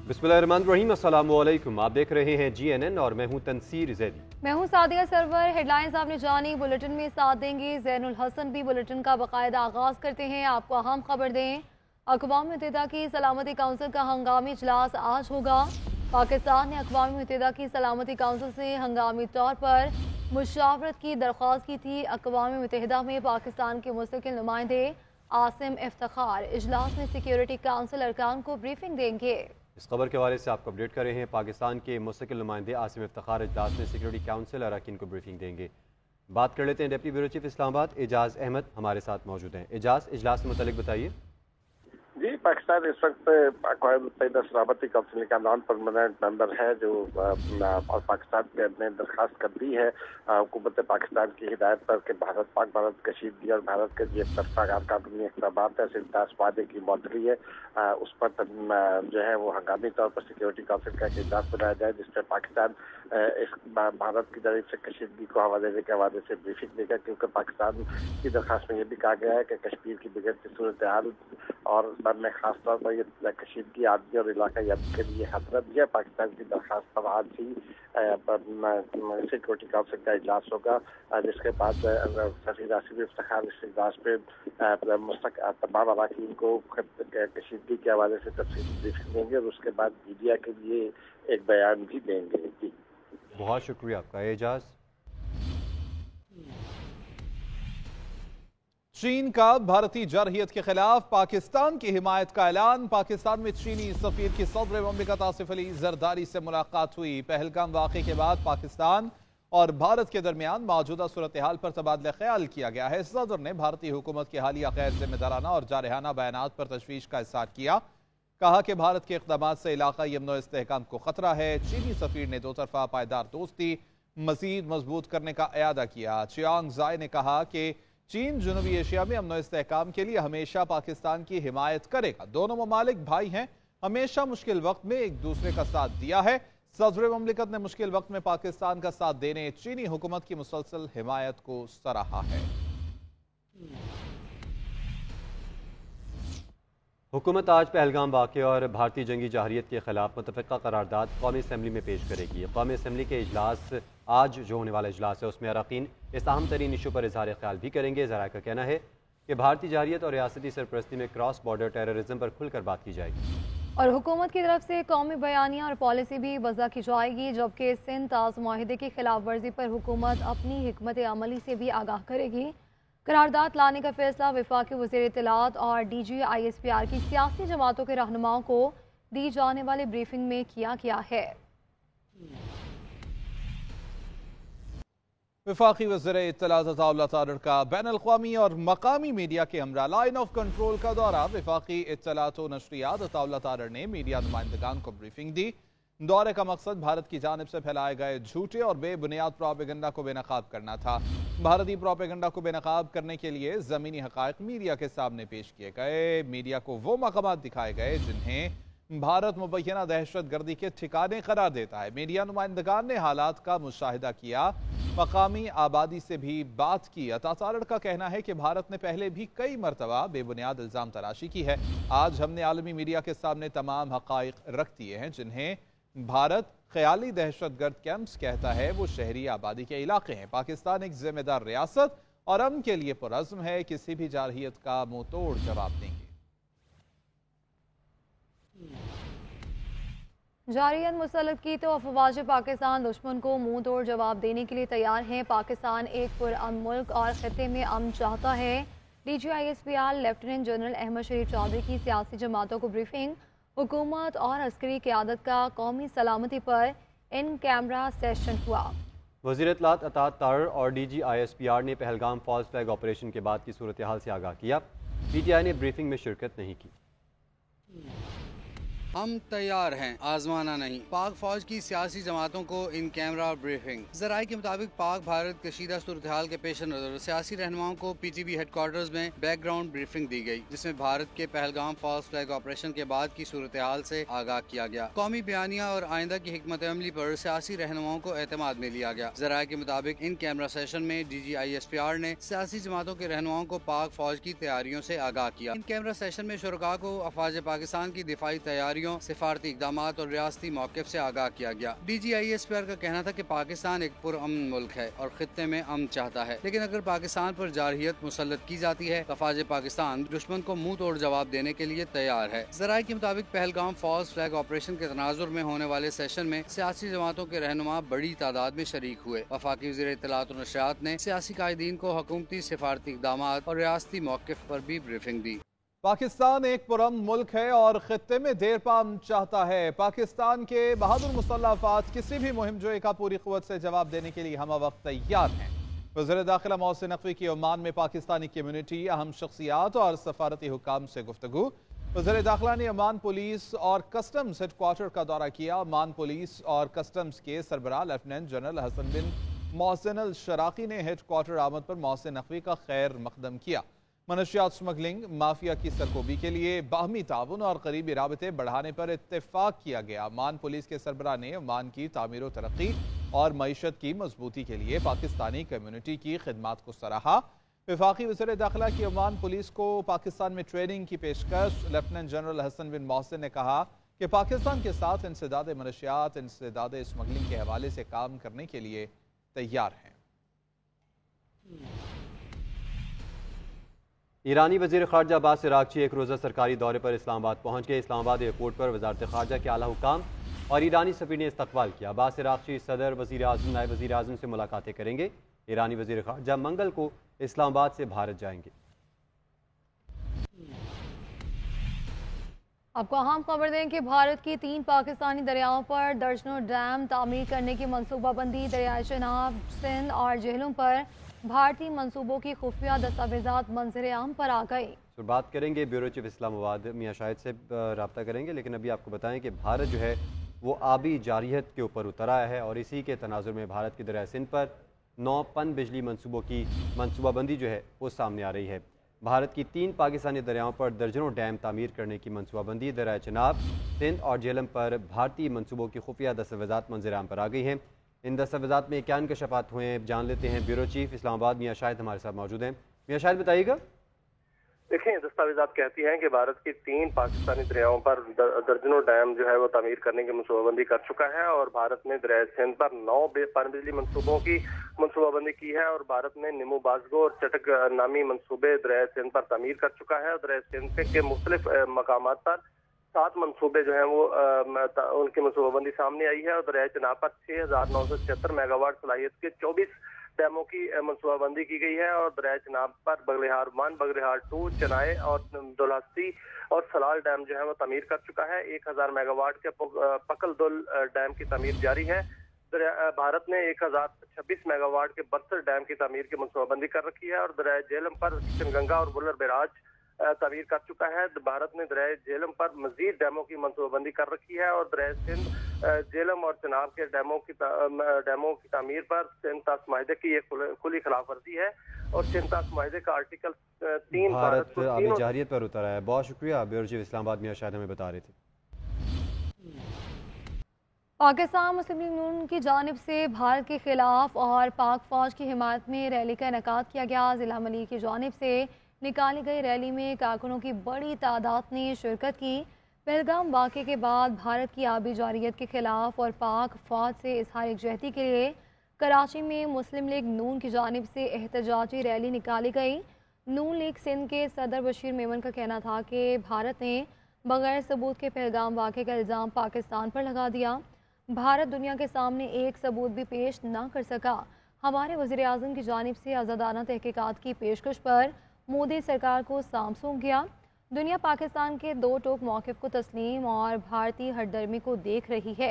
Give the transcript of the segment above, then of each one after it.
बिस्मिल्लाहिर्रहमानिर्रहीम, अस्सलामुअलैकुम। आप देख रहे हैं GNN और मैं हूं तनसीर जैदी। मैं हूं सादिया सरवर। हेडलाइंस आपने जानी, बुलेटिन में साथ देंगे ज़ैनुल हसन भी। बुलेटिन का बाकायदा आगाज करते हैं। आपको अहम खबर दें, अक़वाम मुत्तहिदा की सलामती काउंसिल का हंगामी इजलास आज होगा। पाकिस्तान ने अक़वाम मुत्तहिदा की सलामती काउंसिल से हंगामी तौर पर मुशावरत की दरख्वास्त की थी। अक़वाम मुत्तहिदा में पाकिस्तान के मुस्तकिल नुमाइंदे आसिम इफ्तिखार इजलास में सिक्योरिटी काउंसिल अरकान को ब्रीफिंग देंगे। इस खबर के हवाले से आपको अपडेट कर रहे हैं। पाकिस्तान के मुस्तकिल नुमाइंदे आसिम इफ्तिखार इजलास में सिक्योरिटी काउंसिल अरकान को ब्रीफिंग देंगे। बात कर लेते हैं deputy bureau chief Islamabad Ejaz Ahmed हमारे साथ मौजूद हैं। एजाज, इजलास से मुतालिक बताइए। जी, पाकिस्तान इस वक्त अक़वाम मुत्तहिदा सलामती काउंसिल का नॉन परमानेंट मेंबर है जो और पाकिस्तान ने दरख्वास्त कर दी है हुकूमत पाकिस्तान की हिदायत पर कि पाक भारत कशीदगी और भारत के जो एक तरफा गैर कानूनी इक़दाम है सिंतास वादे की मौतरी है, उस पर जो है वो हंगामी तौर पर सिक्योरिटी काउंसिल का इजलास बनाया जाए जिसमें पाकिस्तान इस भारत की जानिब से कशीदगी को हवा देने के हवाले से ब्रीफिंग देगा, क्योंकि पाकिस्तान की दरख्वास्त में यह भी कहा गया है कि कश्मीर की बिगड़ती सूरत हाल और में खास तौर पर ये कशीदगी आदमी और इलाकाई अमन के लिए खतरा भी है। पाकिस्तान की दरख्वास्त पर आज ही सिक्योरिटी काउंसिल का इजलास होगा, जिसके बाद सफीर आसिम इफ्तिखार इस इजलास पे तमाम अराकीन को कशीदगी के हवाले से तफसीली ब्रीफिंग देंगे और उसके बाद मीडिया के लिए एक बयान भी देंगे। जी, बहुत शुक्रिया आपका एजाज। चीन का भारतीय जारहियत के खिलाफ पाकिस्तान की हिमायत का ऐलान। पाकिस्तान में चीनी सफीर की सदर ममलिकत आसिफ अली जरदारी से मुलाकात हुई। पहलगाम वाक़े के बाद पाकिस्तान और भारत के दरमियान मौजूदा सूरत हाल पर तबादला ख्याल किया गया है। सदर ने भारतीय हुकूमत के हालिया गैर जिम्मेदाराना और जारहाना बयानात पर तशवीश का इज़हार किया। कहा कि भारत के इक़दाम से इलाक़ाई अमन व इस्तेहकाम को खतरा है। चीनी सफीर ने दो तरफा पायदार दोस्ती मज़ीद मजबूत करने का इरादा किया। चियांग ज़ाई ने कहा कि चीन जनूबी एशिया में अमन व इस्तेहकाम के लिए हमेशा पाकिस्तान की हिमायत करेगा। दोनों ममालिक भाई हैं, हमेशा मुश्किल वक्त में एक दूसरे का साथ दिया है। सदर ममलिकत ने मुश्किल वक्त में पाकिस्तान का साथ देने चीनी हुकूमत की मुसलसल हिमायत को सराहा है। हुकूमत आज पहलगाम वाक़े और भारतीय जंगी जारहियत के खिलाफ मुतफ़िक़ा करारदाद कौमी असम्बली में पेश करेगी। कौमी असम्बली के इजलास आज जो होने वाला इजलास है उसमें अरकान इस अहम तरीन इशू पर इज़हार ख्याल भी करेंगे। ज़राए का कहना है कि भारतीय जारहियत और रियासती सरपरस्ती में क्रॉस बॉर्डर टेररिज्म पर खुलकर बात की जाएगी और हुकूमत की तरफ से कौमी बयानिया और पॉलिसी भी वज़ा की जाएगी, जबकि सिंध ताज़ मुआहिदे की खिलाफ वर्जी पर हुकूमत अपनी हिकमत अमली से भी आगाह करेगी। करारदाद लाने का फैसला वफाकी वज़ीर इत्तलात और DGISPR की सियासी जमातों के रहनुमाओं को दी जाने वाली ब्रीफिंग में किया गया है। वफाकी वज़ीर इत्तलात अता तारर का बैन अल-अक़वामी और मकामी मीडिया के हमरा लाइन ऑफ कंट्रोल का दौरा। वफाकी इत्तलात व नशरियात अता तारर ने मीडिया नुमाइंदगान को ब्रीफिंग दी। दौरे का मकसद भारत की जानिब से फैलाए गए झूठे और बेबुनियाद प्रोपेगेंडा को बेनकाब करना था। भारतीय प्रोपेगेंडा को बेनकाब करने के लिए ज़मीनी हक़ाइक़ मीडिया के सामने पेश किए गए। मीडिया को वो मकामात दिखाए गए जिन्हें भारत मुबैना दहशत गर्दी के ठिकाने करार देता है। मीडिया नुमाइंदगान ने हालात का मुशाहिदा किया, मकामी आबादी से भी बात की। अता तारर का कहना है कि भारत ने पहले भी कई मरतबा बेबुनियाद इल्ज़ाम तराशी की है। आज हमने आलमी मीडिया के सामने तमाम हक़ाइक़ रख दिए हैं जिन्हें भारत ख्याली दहशतगर्द कैंप्स कहता है, वो शहरी आबादी के इलाके हैं। पाकिस्तान एक जिम्मेदार रियासत और अमन के लिए पुरज़्म है, किसी भी जारहियत का मुंह तोड़ जवाब देंगे। जारहियत मुसल्लत की तो अफवाज पाकिस्तान दुश्मन को मुंह तोड़ जवाब देने के लिए तैयार हैं। पाकिस्तान एक पुरअमन मुल्क और खित्ते में अमन चाहता है। DGISPR लेफ्टिनेंट जनरल अहमद शरीफ चौधरी की सियासी जमातों को ब्रीफिंग। हुकूमत और अस्करी क़यादत का कौमी सलामती पर इन कैमरा सेशन हुआ। वज़ीर इत्तलात अता तारर और DGISPR ने पहलगाम फॉल्स फ्लैग ऑपरेशन के बाद की सूरत हाल से आगाह किया। PTI ने ब्रीफिंग में शिरकत नहीं की। हम तैयार हैं, आजमाना नहीं। पाक फौज की सियासी जमातों को इन कैमरा ब्रीफिंग। ज़राए के मुताबिक पाक भारत कशीदा सूरत हाल के पेश नज़र सियासी रहनुमाओं को PTB हेडक्वार्टर्स में बैकग्राउंड ब्रीफिंग दी गई, जिसमें भारत के पहलगाम फॉल्स फ्लैग ऑपरेशन के बाद की सूरत हाल से आगाह किया गया। कौमी बयानिया और आइंदा की हिकमत अमली पर सियासी रहनुमाओं को एतमाद में लिया गया। ज़राए के मुताबिक इन कैमरा सेशन में DGISPR ने सियासी जमातों के रहनुमाओं को पाक फौज की तैयारियों से आगाह किया। इन कैमरा सेशन में शुरका को अफवाज पाकिस्तान की दिफाई तैयारियों तैयारियों, सिफारती इकदाम और रियासती मौक़िफ़ से आगाह किया गया। DGISPR का कहना था कि पाकिस्तान एक पुरअमन मुल्क है और खित्ते में अमन चाहता है, लेकिन अगर पाकिस्तान पर जारहियत मुसल्लत की जाती है तो फ़ौज पाकिस्तान दुश्मन को मुंह तोड़ जवाब देने के लिए तैयार है। ज़राए के मुताबिक पहलगाम फॉल्स फ्लैग ऑपरेशन के तनाजुर में होने वाले सेशन में सियासी जमातों के रहनुमा बड़ी तादाद में शरीक हुए। वफाकी वज़ीर इत्तलात और नशरियात ने सियासी कायदीन को हुकूमती सिफारती इक़दाम और रियासती मौक़िफ़ पर भी ब्रीफिंग दी। पाकिस्तान एक पुरअमन मुल्क है और खित्ते में देर पाम चाहता है। पाकिस्तान के बहादुर मुसल्लह अफ़वाज किसी भी मुहिम जोए का पूरी क़ुव्वत से जवाब देने के लिए हम वक्त तैयार हैं। वज़ीर दाखिला मोहसिन नकवी की ओमान में पाकिस्तानी कम्यूनिटी, अहम शख्सियात और सफारती हुकाम से गुफ्तगू। वज़ीर दाखिला ने ओमान पुलिस और कस्टम्स हेडक्वार्टर का दौरा किया। ओमान पुलिस और कस्टम्स के सरबराह लेफ्टिनेंट जनरल हसन बिन मोहसिन अल शराकी ने हेडक्वार्टर आमद पर मोहसिन नकवी का खैर मकदम किया। मनशियात स्मगलिंग माफिया की सरकोबी के लिए बाहमी ताउन और करीबी राबते बढ़ाने पर इत्तेफाक किया गया। ओमान पुलिस के सरबराह ने ओमान की तामीर व तरक्की और मईशत की मजबूती के लिए पाकिस्तानी कम्यूनिटी की खिदमात को सराहा। वफाकी वज़ीर दाखिला की ओमान पुलिस को पाकिस्तान में ट्रेनिंग की पेशकश। लेफ्टिनेंट जनरल हसन बिन मोहसिन ने कहा कि पाकिस्तान के साथ इंसदाद मनशियात, इंसदाद स्मगलिंग के हवाले से काम करने के लिए तैयार हैं। ईरानी वज़ीर ख़ारजा अब्बास इराक़ची एक रोज़ा सरकारी दौरे पर इस्लामाबाद पहुँच गए। इस्लामाबाद एयरपोर्ट पर वज़ारत ख़ारजा के आला हुकाम और ईरानी सफ़ीर ने इस्तक़बाल किया। अब्बास इराक़ची सदर, वज़ीर आज़म, नायब वज़ीर आज़म से मुलाकातें करेंगे। ईरानी वज़ीर ख़ारजा मंगल को इस्लामाबाद से भारत जाएंगे। आपको अहम खबर दें कि भारत की 3 पाकिस्तानी दरियाओं पर दर्जनों डैम तामीर करने की मनसूबाबंदी। दरियाए चनाब, सिंध और झेलम पर भारतीय मंसूबों की खुफिया दस्तावेजात मंजर आम पर आ गए। तो बात करेंगे ब्यूरो चीफ इस्लामाबाद मियां शाहिद से रब्ता करेंगे, लेकिन अभी आपको बताएं कि भारत जो है वो आबी जारियत के ऊपर उतर आया है और इसी के तनाजुर में भारत की दरियाए सिंध पर 9 पन बिजली मंसूबों की मनसूबाबंदी जो है वो सामने आ रही है। भारत की 3 पाकिस्तानी दरियाओं पर दर्जनों डैम तामीर करने की मनसूबाबंदी। दरियाए चनाब, सिंध और झेलम पर भारतीय मंसूबों की खुफिया दस्तावेजात मंजर आम पर आ गई हैं। इन दस्तावेजात में क्या इंकशाफात हुए हैं जान लेते हैं। ब्यूरो चीफ इस्लामाबाद मियां शाहिद हमारे साथ मौजूद हैं। मियां शाहिद बताइएगा। देखिए, दस्तावेजात कहती हैं कि भारत की 3 पाकिस्तानी दरियाओं पर दर्जनों डैम जो है वो तामीर करने की मनसूबाबंदी कर चुका है और भारत ने दरियाए सिंध पर 9 पन बिजली मंसूबों की मनसूबाबंदी की है और भारत ने निमू बाजगो और चटक नामी मंसूबे दरियाए सिंध पर तामीर कर चुका है और दरियाए सिंध के मुख्तलिफ मकामात पर 7 मंसूबे जो हैं वो उनकी मनसूबाबंदी सामने आई है और दरियाए चनाब पर 6,976 मेगावाट सलाहियत के 24 डैमों की मनसूबाबंदी की गई है और दरियाए चनाब पर बगलिहार 1, बगलिहार 2, चनाए और दुलहस्ती और सलाल डैम जो है वो तामीर कर चुका है। 1000 मेगावाट के पकल दुल डैम की तामीर जारी है। भारत ने 1026 मेगावाट के बरसर डैम की तामीर की मनसूबाबंदी कर रखी है और दरियाए झेलम पर किशनगंगा और बुलर बैराज तामीर कर चुका है। भारत ने दरियाए झेलम पर मजीद डैमों की मनसूबाबंदी कर रखी है और दरियाए सिंध, झेलम और चनाब के डैमों की तामीर पर सिंध-ताश माहिदे की एक खुली खिलाफ वर्जी है और सिंध-ताश माहिदे का आर्टिकल 3 भारत आबी जारियत पर उतरा है। बहुत शुक्रिया। ब्यूरो चीफ इस्लामाबाद मियां शाहिद हमें बता रहे थे। पाकिस्तान मुस्लिम लीग नून की जानिब से भारत के खिलाफ और पाक फौज की हिमायत में रैली का इनेकाद किया गया। जिला मलिक की जानिब से निकाली गई रैली में कारकुनों की बड़ी तादाद ने शिरकत की। पहलगाम वाक़े के बाद भारत की आबी जारियत के खिलाफ और पाक फौज से इजहार यकजहती के लिए कराची में मुस्लिम लीग नून की जानिब से एहतजाजी रैली निकाली गई। नून लीग सिंध के सदर बशीर मेमन का कहना था कि भारत ने बगैर सबूत के पहलगाम वाक़े का इल्ज़ाम पाकिस्तान पर लगा दिया। भारत दुनिया के सामने एक सबूत भी पेश ना कर सका। हमारे वज़ीर आज़म की जानिब से आज़ादाना तहकीकात की पेशकश पर मोदी सरकार को साम सौंप गया। दुनिया पाकिस्तान के 2 टोक मौक़िफ़ को तस्लीम और भारतीय हरदर्मी को देख रही है।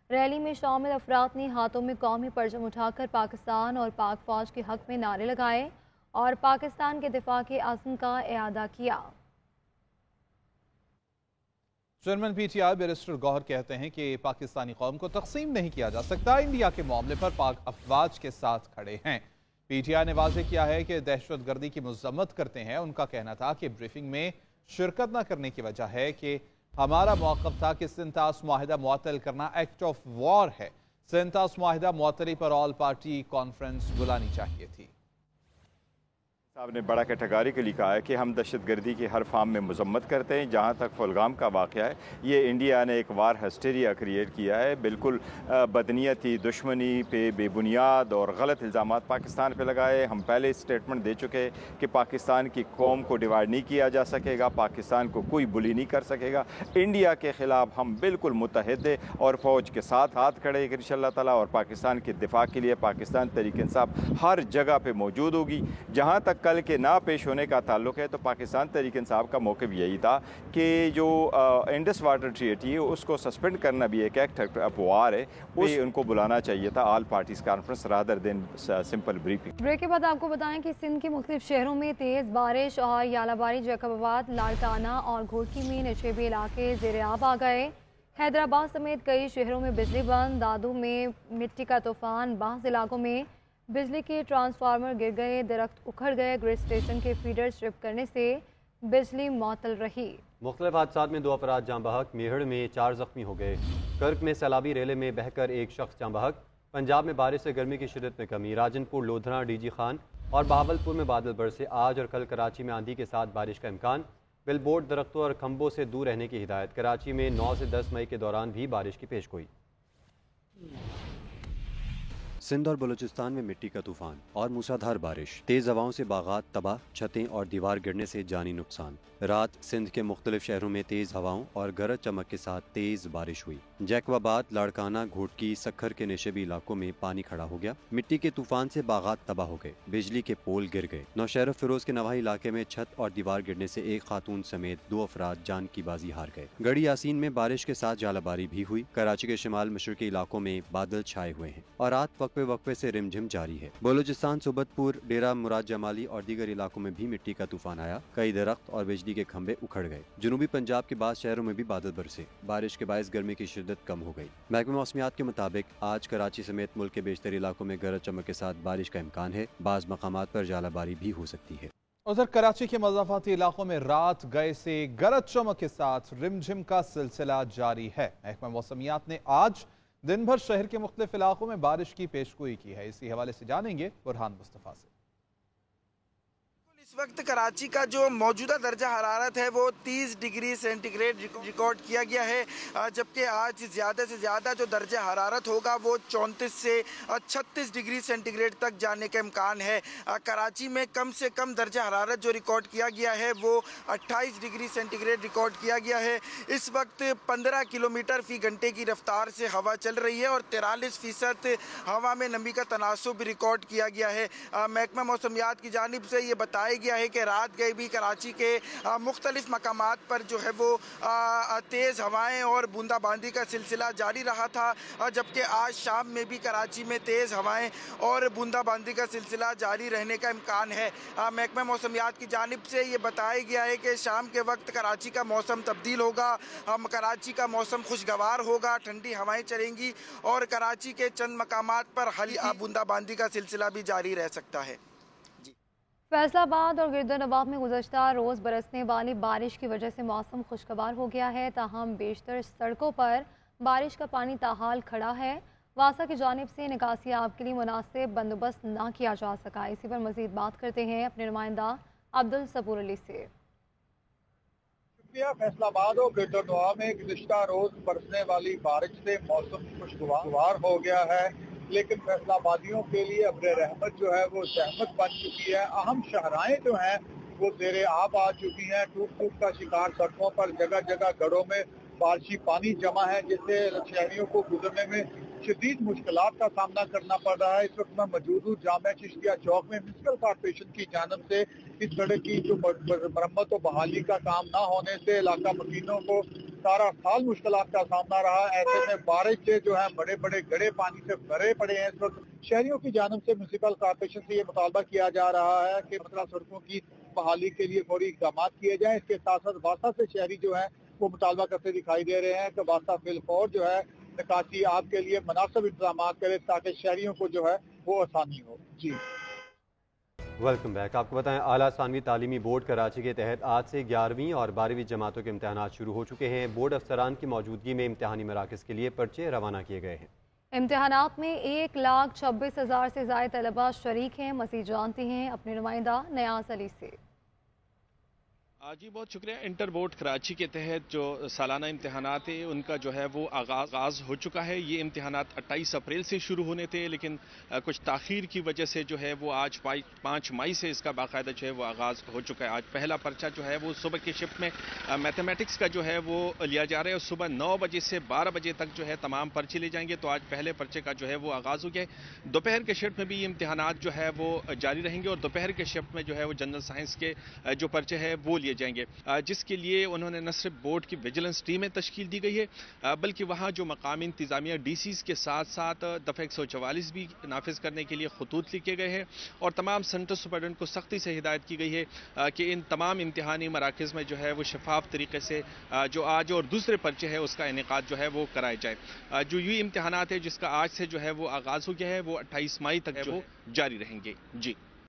रैली में शामिल अफराद ने हाथों में कौमी परचम उठाकर पाकिस्तान और पाक फौज के हक़ में नारे लगाए और पाकिस्तान के दिफा के अज़्म का इआदा किया। चेयरमैन PTI बैरिस्टर गौहर कहते हैं कि पाकिस्तानी कौम को तकसीम नहीं किया जा सकता। इंडिया के मामले पर पाक अफवाज के साथ खड़े हैं। PTI ने वाज़ेह किया है कि दहशत गर्दी की मज़म्मत करते हैं। उनका कहना था कि ब्रीफिंग में शिरकत न करने की वजह है कि हमारा मौक़िफ़ था कि सिंध-ताश मुआहिदा मुअत्तल करना एक्ट ऑफ वॉर है। सिंध-ताश मुआहिदा मुअत्तली पर ऑल पार्टी कॉन्फ्रेंस बुलानी चाहिए थी। साहब ने बड़ा कैटेगोरिकली कहा है कि हम दहशत गर्दी की हर फार्म में मजम्मत करते हैं। जहाँ तक फुलगाम का वाक़या है, ये इंडिया ने एक वार हिस्टेरिया क्रिएट किया है। बिल्कुल बदनीयती, दुश्मनी पे बेबुनियाद और गलत इल्ज़ाम पाकिस्तान पे लगाए। हम पहले स्टेटमेंट दे चुके हैं कि पाकिस्तान की कौम को डिवाइड नहीं किया जा सकेगा, पाकिस्तान को कोई बुली नहीं कर सकेगा। इंडिया के ख़िलाफ़ हम बिल्कुल मुतहद है और फ़ौज के साथ हाथ खड़े इंशाअल्लाह ताला, और पाकिस्तान के दिफा के लिए पाकिस्तान तहरीक इंसाफ हर जगह पर मौजूद होगी। जहाँ तक कल के ना पेश होने का ताल्लुक है, तो पाकिस्तान तहरीक इंसाफ का मौक़िफ़ यही था कि जो इंडस वाटर ट्रीटी है उसको सस्पेंड करना भी एक एक्ट ऑफ वार है, उनको बुलाना चाहिए था all parties conference rather than simple briefing. Break के बाद आपको बताएं कि सिंध के मुख्तलिफ शहरों में तेज़ बारिश और यालाबारी, जैकबाबाद, लाड़काना और घोटकी में निचेबी इलाके ज़ेर-ए-आब आ गए। हैदराबाद समेत कई शहरों में बिजली बंद। दादू में मिट्टी का तूफान, बाज़ इलाकों में बिजली के ट्रांसफार्मर गिर गए, दरख्त उखड़ गए। ग्रिड स्टेशन के फीडर स्ट्रिप करने से बिजली मअतल रही। मुख्तलिफ हादसात में 2 अफराद जाँ बहक। मेहड़ में 4 ज़ख्मी हो गए। कर्क में सैलाबी रेले में बहकर 1 शख्स जाँ बहक। पंजाब में बारिश से गर्मी की शिदत में कमी। राजनपुर, लोधरा, डीजी खान और बहावलपुर में बादल बरसे। आज और कल कराची में आंधी के साथ बारिश का इम्कान। बिलबोर्ड, दरख्तों और खंभों से दूर रहने की हिदायत। कराची में 9 से 10 मई के दौरान भी बारिश की पेशगोई। सिंध और बलूचिस्तान में मिट्टी का तूफान और मूसलाधार बारिश। तेज हवाओं से बागात तबाह, छतें और दीवार गिरने से जानी नुकसान। रात सिंध के मुख्तलिफ शहरों में तेज हवाओं और गरज चमक के साथ तेज बारिश हुई। जैकबाबाद, लाड़काना, घोटकी, सखर के निशेबी इलाकों में पानी खड़ा हो गया। मिट्टी के तूफान से बागात तबाह हो गए, बिजली के पोल गिर गए। नौशहर फिरोज के नवाही इलाके में छत और दीवार गिरने से 1 खातून समेत 2 अफराद जान की बाजी हार गए। गढ़ी यासीन में बारिश के साथ जालाबारी भी हुई। कराची के शिमाल मशरकी इलाकों में बादल छाए हुए हैं और रात वक्फे वक्फे से रिमझिम जारी है। बलूचिस्तान, सुबतपुर, डेरा मुराद जमाली और दीगर इलाकों में भी मिट्टी का तूफान आया। कई दरख्त और बिजली के खंभे उखड़ गए। जनूबी पंजाब के बाद शहरों में भी बादल बरसे। बारिश के बायस गर्मी की शिद्दत कम हो गई। महकमे मौसमियात के मुताबिक आज कराची समेत मुल्क के बेशतर इलाकों में गरज चमक के साथ बारिश का इम्कान है। बाज़ मकामात पर जालाबारी भी हो सकती है। उधर कराची के मज़ाफ़ाती इलाकों में रात गए से गरज चमक के साथ रिमझिम का सिलसिला जारी है। महकमा मौसमियात ने आज दिन भर शहर के मुख्तलिफ इलाकों में बारिश की पेशगोई की है। इसी हवाले से जानेंगे बुरहान मुस्तफ़ा से। इस वक्त कराची का जो मौजूदा दर्जा हरारत है वो 30 डिग्री सेंटीग्रेड रिकॉर्ड किया गया है, जबकि आज ज़्यादा से ज़्यादा जो दर्जा हरारत होगा वो 34 से 36 डिग्री सेंटीग्रेड तक जाने का इम्कान है। कराची में कम से कम दर्जा हरारत जो रिकॉर्ड किया गया है वो 28 डिग्री सेंटीग्रेड रिकॉर्ड किया गया है। इस वक्त 15 किलोमीटर फ़ी घंटे की रफ्तार से हवा चल रही है और 43% हवा में नमी का तनासुब रिकॉर्ड किया गया है। महकमा मौसमियात की जानिब से ये बताया गया है कि रात गए भी कराची के मुख्तलिफ मकामात पर जो है वो तेज़ हवाएं और बूंदाबांदी का सिलसिला जारी रहा था, जबकि आज शाम में भी कराची में तेज़ हवाएं और बूंदाबांदी का सिलसिला जारी रहने का इम्कान है। महकमा मौसमियात की जानिब से ये बताया गया है कि शाम के वक्त कराची का मौसम तब्दील होगा। कराची का मौसम खुशगवार होगा, ठंडी हवाएं चलेंगी और कराची के चंद मकामात पर हल्की बूंदाबांदी का सिलसिला भी जारी रह सकता है। फैसलाबाद और गिरदर नवाब में गुज़श्ता रोज़ बरसने वाली बारिश की वजह से मौसम खुशगवार हो गया है, ताहम बेशतर सड़कों पर बारिश का पानी ताहाल खड़ा है। वासा की जानिब से निकासी आब के लिए मुनासिब बंदोबस्त ना किया जा सका। इसी पर मज़ीद बात करते हैं अपने नुमाइंदा अब्दुल सबूर अली से। फैसलाबाद और गिरदर नवाब में गुज़श्ता रोज़ बरसने वाली बारिश से मौसम खुशगवार हो गया है, लेकिन फैसलाबादियों के लिए अब्र रहमत जो है वो जहमत बन चुकी है। अहम शहराएं जो हैं वो ज़ेरे आब आ चुकी हैं। टूट का शिकार सड़कों पर जगह जगह गढ़ों में बारिशी पानी जमा है, जिससे शहरियों को गुजरने में शदीद मुश्किलात का सामना करना पड़ रहा है। इस वक्त मैं मौजूद हूँ जामिया चिश्तिया चौक में। म्युनिसिपल कॉर्पोरेशन की जानब से इस सड़क की जो मरम्मत और बहाली का काम ना होने से इलाका मकीनों को सारा साल मुश्किलात का सामना रहा। ऐसे में बारिश से जो है बड़े बड़े गड्ढे पानी से भरे पड़े हैं। इस वक्त शहरियों की जानब से म्युनिसिपल कॉर्पोरेशन से ये मुतालबा किया जा रहा है कि मतलब सड़कों की बहाली के लिए फौरी इक़दाम किए जाएं। इसके साथ साथ वासा से शहरी जो है वो मुतालबा करते दिखाई दे रहे हैं कि वासा बिलफौर जो है निकासी आपके लिए मुनासिब इंतजाम करे ताकि शहरियों को जो है वो आसानी हो। जी वेलकम बैक। आपको बताएं आला सानवी तालीमी बोर्ड कराची के तहत आज से 11वीं और 12वीं जमातों के इम्तहानात शुरू हो चुके हैं। बोर्ड अफसरान की मौजूदगी में इम्तहानी मराकज़ के लिए पर्चे रवाना किए गए हैं। इम्तिहानात में 1,26,000 से ज़ायद तलबा शरीक हैं। मज़ीद जानती हैं अपने नुमाइंदा नियाज़ अली से। जी बहुत शुक्रिया। इंटर बोर्ड कराची के तहत जो सालाना इम्तिहानात है उनका जो है वो आगाज़ हो चुका है। ये इम्तिहानात 28 अप्रैल से शुरू होने थे, लेकिन कुछ ताख़ीर की वजह से जो है वो आज 5 मई से इसका बाकायदा जो है वो आगाज़ हो चुका है। आज पहला पर्चा जो है वो सुबह की शिफ्ट में मैथमेटिक्स का जो है वो लिया जा रहा है और सुबह 9 बजे से 12 बजे तक जो है तमाम पर्चे लिए जाएंगे। तो आज पहले पर्चे का जो है वो आगाज़ हो गया है। दोपहर के शिफ्ट में भी ये इम्तिहानात जो है वो जारी रहेंगे और दोपहर के शिफ्ट में जो है वो जनरल साइंस के जो पर्चे हैं वो लिए जाएंगे, जिसके लिए उन्होंने न सिर्फ बोर्ड की विजिलेंस टीमें तश्कील दी गई है बल्कि वहाँ जो मकामी इंतजामिया डीसीज के साथ साथ दफ़ा 144 भी नाफिज करने के लिए खतूत लिखे गए हैं और तमाम सेंटर सुपरडेंट को सख्ती से हिदायत की गई है कि इन तमाम इम्तिहानी मराकज़ में जो है वो शफाफ तरीके से जो आज और दूसरे पर्चे है उसका इनेकाद जो है वो कराए जाए। जो ये इम्तिहानात है जिसका आज से जो है वो आगाज़ हो गया है वो 28 मई तक जो जारी रहेंगे। जी।